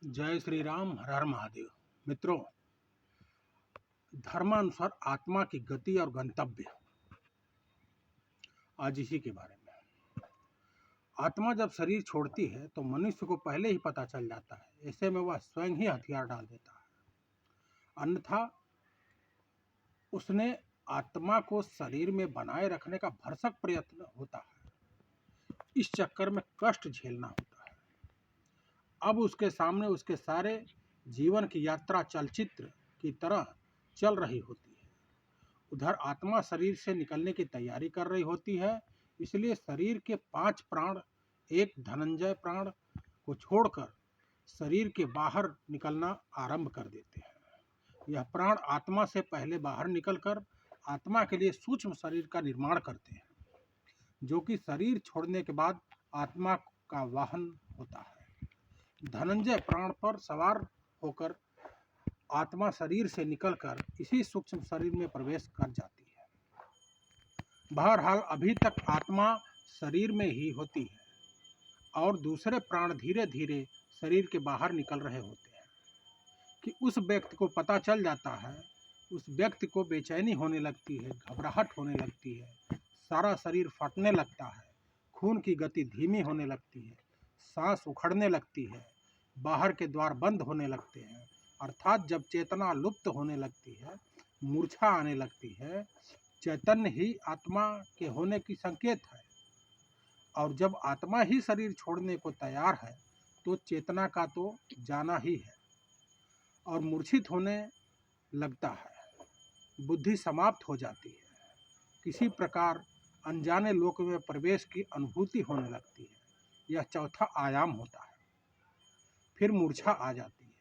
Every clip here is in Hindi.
जय श्री राम, हर हर महादेव। मित्रों, धर्मानुसार आत्मा की गति और गंतव्य, आज इसी के बारे में। आत्मा जब शरीर छोड़ती है तो मनुष्य को पहले ही पता चल जाता है, ऐसे में वह स्वयं ही हथियार डाल देता है, अन्यथा उसने आत्मा को शरीर में बनाए रखने का भरसक प्रयत्न होता है। इस चक्कर में कष्ट झेलना होता है। अब उसके सामने उसके सारे जीवन की यात्रा चलचित्र की तरह चल रही होती है। उधर आत्मा शरीर से निकलने की तैयारी कर रही होती है, इसलिए शरीर के 5 प्राण एक धनंजय प्राण को छोड़कर शरीर के बाहर निकलना आरंभ कर देते हैं। यह प्राण आत्मा से पहले बाहर निकलकर आत्मा के लिए सूक्ष्म शरीर का निर्माण करते हैं, जो कि शरीर छोड़ने के बाद आत्मा का वाहन होता है। धनंजय प्राण पर सवार होकर आत्मा शरीर से निकलकर इसी सूक्ष्म शरीर में प्रवेश कर जाती है। बहरहाल अभी तक आत्मा शरीर में ही होती है और दूसरे प्राण धीरे धीरे शरीर के बाहर निकल रहे होते हैं कि उस व्यक्ति को पता चल जाता है। उस व्यक्ति को बेचैनी होने लगती है, घबराहट होने लगती है, सारा शरीर फटने लगता है, खून की गति धीमी होने लगती है, सांस उखड़ने लगती है, बाहर के द्वार बंद होने लगते हैं, अर्थात जब चेतना लुप्त होने लगती है, मूर्छा आने लगती है, चैतन्य ही आत्मा के होने की संकेत है। और जब आत्मा ही शरीर छोड़ने को तैयार है तो चेतना का तो जाना ही है और मूर्छित होने लगता है, बुद्धि समाप्त हो जाती है, किसी प्रकार अनजाने लोक में प्रवेश की अनुभूति होने लगती है। यह चौथा आयाम होता है। फिर मूर्छा आ जाती है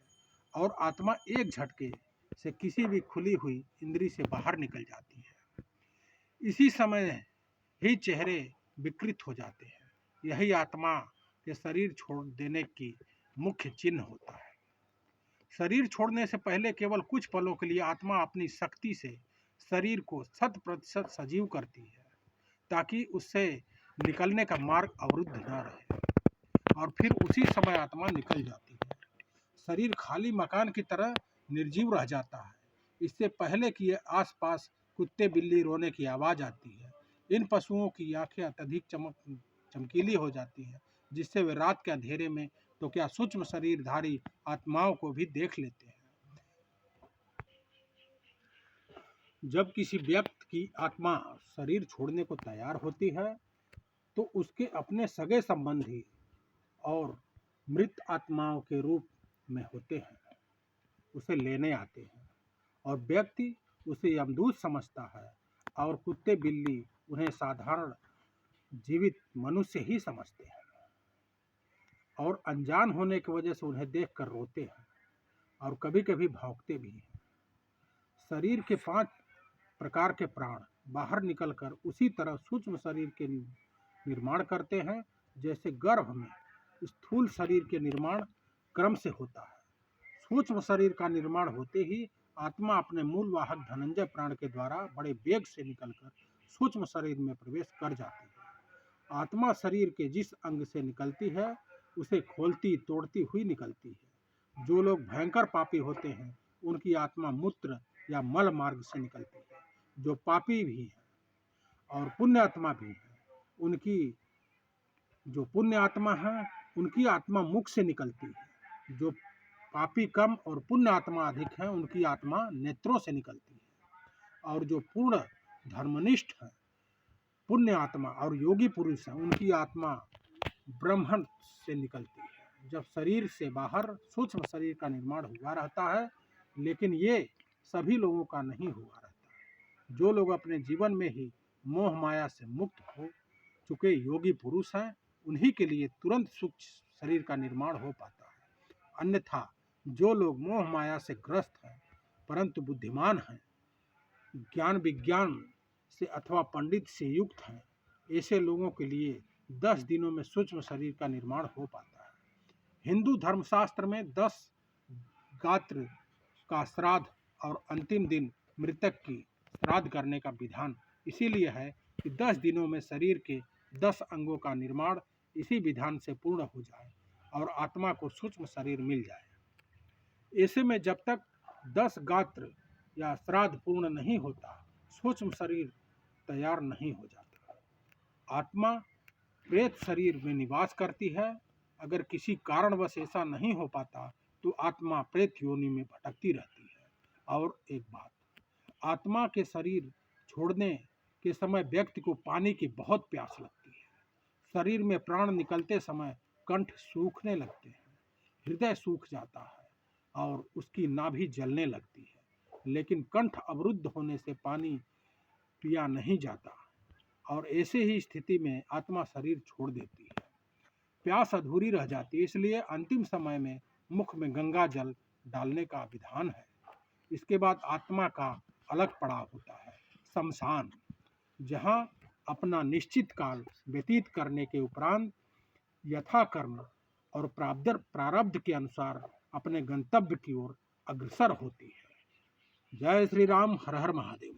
और आत्मा एक झटके से किसी भी खुली हुई इंद्री से बाहर निकल जाती है। इसी समय ही चेहरे विकृत हो जाते हैं। यही आत्मा के शरीर छोड़ देने की मुख्य चिन्ह होता है। शरीर छोड़ने से पहले केवल कुछ पलों के लिए आत्मा अपनी शक्ति से शरीर को 100% सजीव करती है, ताकि उससे निकलने का मार्ग अवरुद्ध न रहे, और फिर उसी समय आत्मा निकल जाती है। शरीर खाली मकान की तरह निर्जीव रह जाता है। इससे पहले कि आसपास कुत्ते बिल्ली रोने की आवाज़ आती है, इन पशुओं की आंखें अत्यधिक चमकीली हो जाती हैं, जिससे वे रात के अंधेरे में तो क्या सूक्ष्म शरीरधारी आत्माओं को भी देख लेते हैं। जब किसी व्यक्ति की आत्मा शरीर छोड़ने को तैयार होती है तो उसके अपने सगे संबंधी और मृत आत्माओं के रूप में होते हैं, उसे लेने आते हैं, और व्यक्ति उसे यमदूत समझता है और कुत्ते बिल्ली उन्हें साधारण जीवित मनुष्य ही समझते हैं और अनजान होने की वजह से उन्हें देखकर रोते हैं और कभी कभी भौंकते भी हैं। शरीर के 5 प्रकार के प्राण बाहर निकलकर उसी तरह सूक्ष्म शरीर के निर्माण करते हैं, जैसे गर्भ में स्थूल शरीर के निर्माण क्रम से होता है। सूक्ष्म शरीर का निर्माण होते ही आत्मा अपने मूल वाहक धनंजय प्राण के द्वारा बड़े वेग से निकलकर सूक्ष्म शरीर में प्रवेश कर जाती है। आत्मा शरीर के जिस अंग से निकलती है उसे खोलती तोड़ती हुई निकलती है। जो लोग भयंकर पापी होते हैं उनकी आत्मा मूत्र या मल मार्ग से निकलती है। जो पापी भी है और पुण्य आत्मा भी है, उनकी जो पुण्य आत्मा है उनकी आत्मा मुख से निकलती है। जो पापी कम और पुण्य आत्मा अधिक है उनकी आत्मा नेत्रों से निकलती है। और जो पूर्ण धर्मनिष्ठ है, पुण्य आत्मा और योगी पुरुष है, उनकी आत्मा ब्रह्मण से निकलती है। जब शरीर से बाहर सूक्ष्म शरीर का निर्माण हुआ रहता है, लेकिन ये सभी लोगों का नहीं हुआ रहता है। जो लोग अपने जीवन में ही मोह माया से मुक्त हो चुके योगी पुरुष हैं, उन्हीं के लिए तुरंत सूक्ष्म शरीर का निर्माण हो पाता है। अन्यथा जो लोग मोह माया से ग्रस्त हैं परंतु बुद्धिमान हैं, ज्ञान विज्ञान से अथवा पंडित से युक्त हैं, ऐसे लोगों के लिए 10 दिनों में सूक्ष्म शरीर का निर्माण हो पाता है। हिंदू धर्मशास्त्र में 10 गात्र का श्राद्ध और अंतिम दिन मृतक की श्राद्ध करने का विधान इसीलिए है कि 10 दिनों में शरीर के 10 अंगों का निर्माण इसी विधान से पूर्ण हो जाए और आत्मा को सूक्ष्म शरीर मिल जाए। ऐसे में जब तक 10 गात्र या श्राद्ध पूर्ण नहीं होता, सूक्ष्म शरीर तैयार नहीं हो जाता। आत्मा प्रेत शरीर में निवास करती है। अगर किसी कारणवश ऐसा नहीं हो पाता तो आत्मा प्रेत योनि में भटकती रहती है। और एक बात, आत्मा के शरीर छोड़ने के समय व्यक्ति को पानी की बहुत प्यास लगती है। शरीर में प्राण निकलते समय कंठ सूखने लगते हैं, हृदय सूख जाता है और उसकी नाभि जलने लगती है। लेकिन कंठ अवरुद्ध होने से पानी पिया नहीं जाता और ऐसे ही स्थिति में आत्मा शरीर छोड़ देती है। प्यास अधूरी रह जाती है, इसलिए अंतिम समय में मुख में गंगा जल डालने का विधान है। इसके बाद आत्मा का अलग पड़ाव होता है, शमशान, जहाँ अपना निश्चित काल व्यतीत करने के उपरांत यथाकर्म और प्रारब्ध के अनुसार अपने गंतव्य की ओर अग्रसर होती है। जय श्री राम, हर हर महादेव।